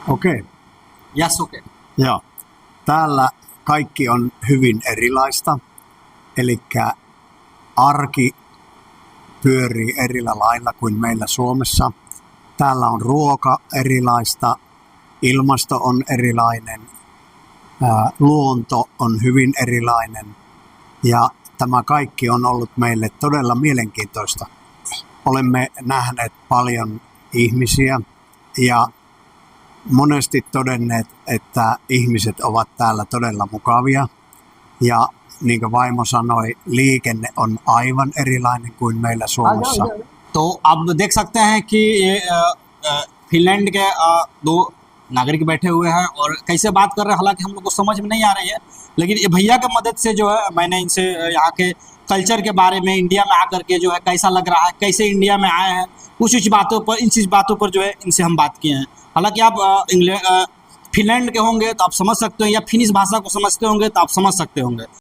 Okei. Yes, okay. Joo. Täällä kaikki on hyvin erilaista. Eli arki pyörii eri lailla kuin meillä Suomessa. Täällä on ruoka erilaista, ilmasto on erilainen, luonto on hyvin erilainen ja tämä kaikki on ollut meille todella mielenkiintoista. Olemme nähneet paljon ihmisiä ja monesti todenneet, että ihmiset ovat täällä todella mukavia ja niin kuin vaimo sanoi, liikenne on aivan erilainen kuin meillä Suomessa. तो आप देख सकते हैं कि ये फिनलैंड के दो नागरिक बैठे हुए हैं और कैसे बात कर रहे हैं, हालांकि हम लोग को समझ में नहीं आ रही है, लेकिन ये भैया की मदद से जो है मैंने इनसे यहाँ के कल्चर के बारे में, इंडिया में आकर के जो है कैसा लग रहा है, कैसे इंडिया में आए हैं, कुछ बातों पर, इन चीज़ बातों पर जो है इनसे हम बात किए हैं। हालांकि आप फिनलैंड के होंगे तो आप समझ सकते हो, या फिनिश भाषा को समझते होंगे तो आप समझ सकते होंगे।